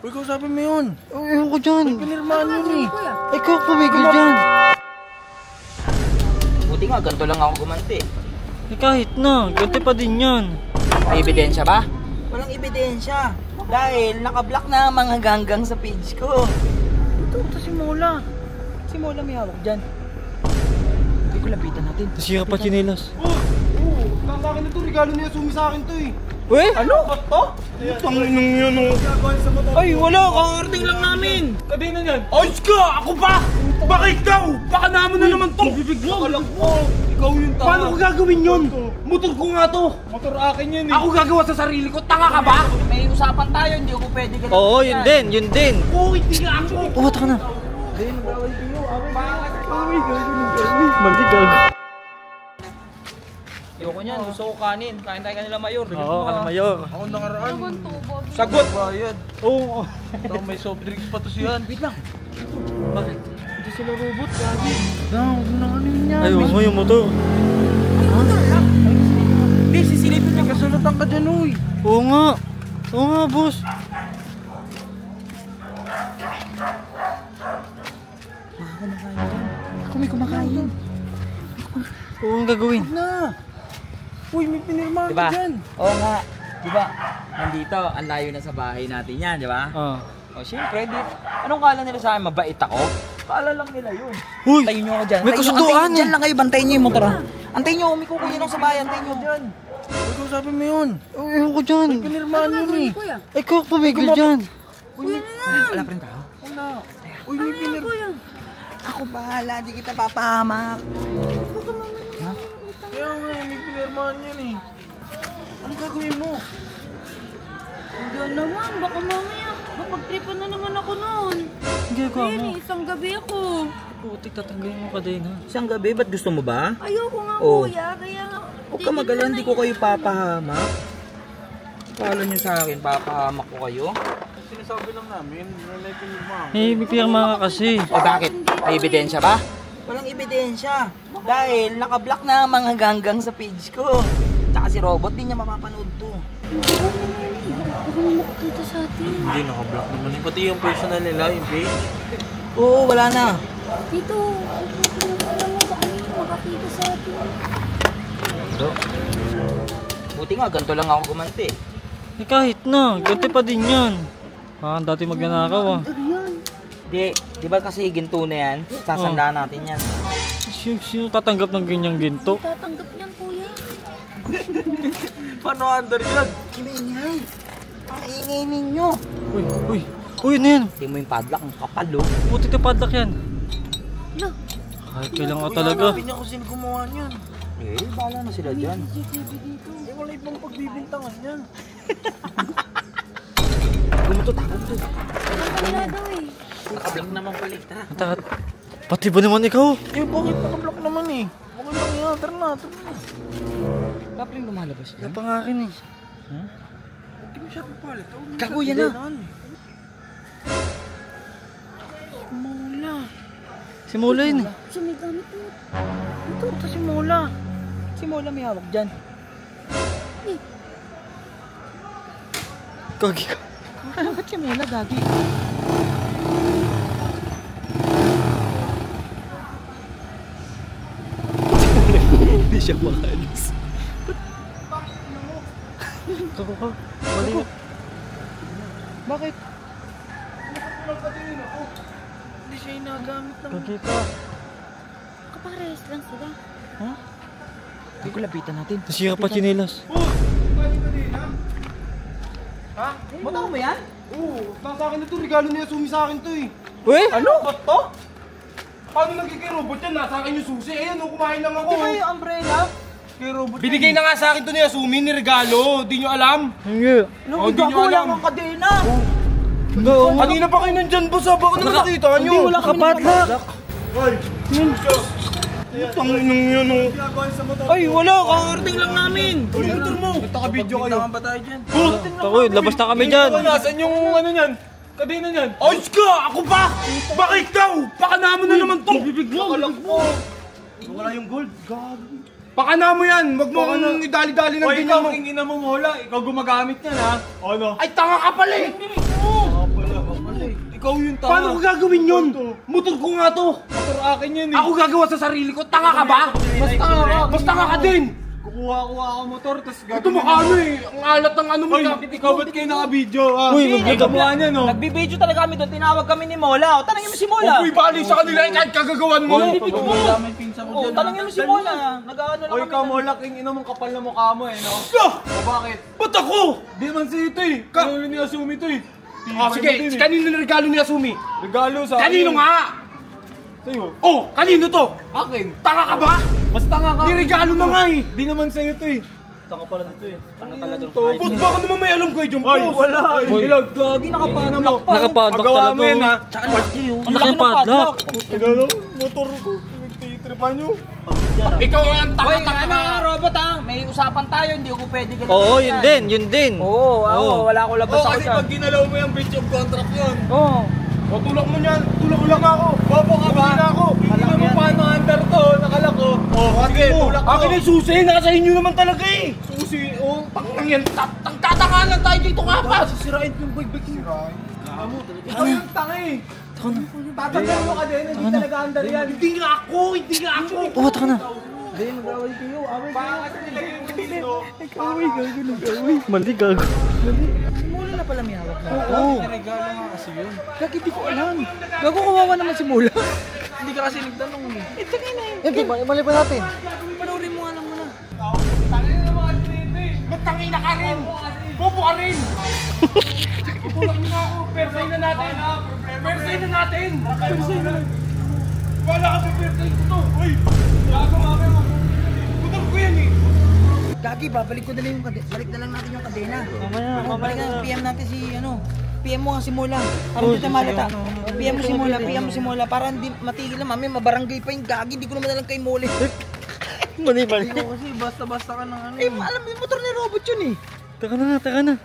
Uy, kausapin mo yun. Ewan ko dyan. May pinirmahan yun eh. Ikaw pumigil dyan. Buti nga, ganito lang ako gumanti. Kahit na, ganti pa din yan. May ebidensya ba? Walang ebidensya. Dahil nakablock na ang mga ganggang sa page ko. Ito si Mola. Si Mola may hawak dyan. Hindi ko lapitan natin. Nasira pa chinelas. Sa akin ito, regalo niya Sumi sa akin to eh. Uy! Ano? Bato? Tangin nung yun oh. Ay, wala. Kakarating lang namin. Kadena niyan. Ayos ka! Ako pa! Baka ikaw! Baka naman na naman to! Bibig mo! Alam mo! Ikaw yun tanga. Paano ko gagawin yun? Motor ko nga to. Motor akin yun eh. Ako gagawa sa sarili ko. Tanga ka ba? May usapan tayo. Hindi ako pwede ganun. Oo, yun din, yun din. Oo, hindi nga ako. Pumunta ka na. Mandi gago. Ayoko niyan. Gusto ko kanin. Kain tayo kanila mayor. Oo, ka na mayor. Ako nakaraan. Sagot! Bayad. Oo. Ito, may soft drinks pa to siyan. Wait lang. Bakit? Hindi sila robot, gabi. Huwag na ano yun yan. Ayaw mo yung motor. Hindi, sisilipin niya. Kasulatan ka dyan, uy. Oo nga. Oo nga, boss. Ako may kumakain. Oo ang gagawin. Na. Uy, may pinirmahan Diba? ka dyan. Oo nga. Diba? Nandito, ang layo na sa bahay natin yan, di ba? Oo. O syempre, anong kala nila sa akin? Mabait ako? Kala lang nila yun. Huy! Antayin nyo ako dyan. May kasunduan Dyan lang kayo, bantayin nyo yung motor ha. Antayin nyo, may kukunin ako sa bahay, antayin nyo. Dyan. Uy, kausapin mo yun. Ewan ko dyan. May pinirmahan yun eh. Ikaw pumigil dyan. Wala pa rin tao? Wala. Uy, may pinirmahan. Ako bahala, di kita papahamak. Kaya nga, may pinirmahan yun eh. Anong gagawin mo? Hindi naman, baka mamaya mapagtripan na naman ako noon. Hindi ako Ayun mo. eh, isang gabi ako. Putik, tatanggalin mo ka din ha. Isang gabi, ba't gusto mo ba? Ayoko nga Oh. kuya, kaya nga. Huwag ka magala, hindi ko kayo papahamak. Kala nyo sa akin, papahamak ko kayo? Sinasabi lang namin, may pinirmahan. May pirma ka kasi. O bakit? May ebidensya ba? Walang ebidensya. Dahil nakablock na ang mga ganggang sa page ko. Tsaka si Robot, di niya mapapanood to. Huwag mo makakita sa atin. Hindi, nakablock naman. Pati yung personal nila, yung page. Oo, wala na. Dito, alam mo baka may makakita sa atin. So, buti nga, ganito lang ako gumanti. Kahit na, ganti pa din yan. Parang dati magnanakaw ah. Di ba kasi ginto na yan? Sasandaan natin yan. Sino tatanggap ng ganyang ginto? Tatanggap niyan kuya. Paano under yan? Ingay! Ingay ninyo! Uy, ano yan? Hindi mo yung padlock, ang kapal oh. Putik na padlock yan. Lo, Kahit kailangan ka talaga. Hanapin niya kung sino gumawa niyan. Eh, bahala na sila dyan. CCTV dito. Eh, wala ibang pagbibintangan yan. Gumato, takot to. Wala daw eh. Nakablock naman pala ita. Takat. Pati ba naman ikaw? Eh, bakit nakablock naman eh? Okay lang yan, tara na. Dapat yung lumalabas Wala dyan. pa nga akin eh. Hindi mo siya papalit. Gago yan na. Mola. Si Mola yun eh. Sumigamit mo. Ito si Mola. Si Mola may hawak dyan. Kagi ka. Ba't si Mola gagi? Hindi siya makalis. Kako ka. Mali na. Bakit? Hindi siya inagamit ng... Kagi ka. Kapares lang sila. Hindi ko lapitan natin. Nasira pa chinelas. Ha? Matao mo yan? Oo, nasa akin ito. Regalo niya Sumi sa akin to eh. Uy! Ano? Ba't to? Paano nagkikay robot yan? Nasa akin yung susi. Ayan, kumain lang ako. Di ba yung umbrella? Kay robot binigay na nga sa akin to ni Asumi ni regalo. Di nyo alam? Hindi. Oh, di nyo alam. Ang kadena. Kanina pa kayo nandyan, boss. Baka naman nakita nyo. Hindi, wala kami padlock. Ay, tangin nang yun oh. Ay, wala. Kakarating lang namin. Uy, motor mo. Nagka-video kayo. ba tayo dyan? Ako, labas na kami dyan. Nasaan yung ano nyan? Kadena nyan? Ayos ka! Ako pa! Baka ikaw! Baka naman na naman to! Bibig mo! Alam mo! Wala yung gold. Gabi. Baka mo yan! Wag mo akong idali-dali ng ganyan mo. Ikaw, ina mo mola. Ikaw gumagamit yan ha? Ano? Ay, tanga ka pala eh! Ikaw yung tanga. Paano ko gagawin yun? Motor ko nga to. Motor akin yan eh. Ako gagawa sa sarili ko. Tanga ka ba? Mas tanga ka din. Kukuha ako motor, tapos gagawin. Ito makano eh. Ang alat ng ano mo. Ikaw ba't kayo naka-video? Uy, nagagawa niya no. Nagbibideo talaga kami doon, tinawag kami ni Mola. O, tanongin mo si Mola. Huwag mo ibali sa kanila eh, kahit kagagawan mo. O, tanongin mo si Mola. Nag-ano lang kami. Ikaw Mola, king ina mong kapal na mukha mo eh, no? Bakit? Ba't ako? Di man si ito eh. Kanino ni Asumi ito eh. Sige, kanino na regalo ni Asumi? Regalo sa akin. Kanino nga? Sa'yo? Oh, kanino to? Akin. Tanga ka ba? Mas tanga ka. Niregalo na nga eh. Di naman sa'yo to eh. Tanga pala nito eh. Tanga talaga. Boss, baka naman may alam ko eh, Jumbo. Ay, wala. Ilag, gagi, nakapadlock pa. Nakapadlock pala to. Yan ha. Ang laki ng padlock. Igalo, motor ko. Nagtitripan nyo. Ikaw ang tanga-tanga. Robot ha, may usapan tayo, hindi ako pwede ganun. Oo, yun din. Oo, wala ko labas ako Kasi pag ginalaw mo yung breach of contract yun. Oo. O, tulak mo niyan. Tulak ko lang ako. Bobo ka ba? Hindi na ako. Hindi mo paano under to. Nakalak ko. Sige, tulak ko. Akin yung susi. Nasa inyo naman talaga eh. Susi. O, tangang yan. Tatanga lang tayo dito nga pa. Sisirain yung bag-bag mo. Sisirain? Ikaw yung tanga eh. Tatanggal mo ka din. Hindi talaga under yan. Hindi nga ako. Oo, taka na. Hindi, mag-away kayo. Away kayo. Bakit nilagay yung dito? Nag-away, gago. Mali, gago. Mula na pala may hawak na. Oo. Regalo nga kasi yun. Kaki, di ko alam. Gago, kawawa naman si Mula. Hindi ka kasi nagtanong eh. Ito nga na yun. Mali pa natin. Panoorin mo nga lang muna. Tangin na mga dito eh. Magtangin na ka rin. Bobo ka rin. Ipulang mo na ako. Persay na natin. Persay na natin. Wala ka sa persay ko to. Uy. Gago mami mo. Putol ko yan eh. Gagi, babalik ko na lang yung kadena. Balik na lang natin yung kadena. Mamaya Balik na, na. PM natin si ano. PM mo si Mola. Para hindi tayo malata. PM mo si Mola. Para hindi matigil na mami, mabarangay pa yung gagi. Hindi ko naman alam kay Mola. Mali. Kasi basta-basta ka ng ano. Eh, alam mo yung motor ni Robot yun eh. Taka na.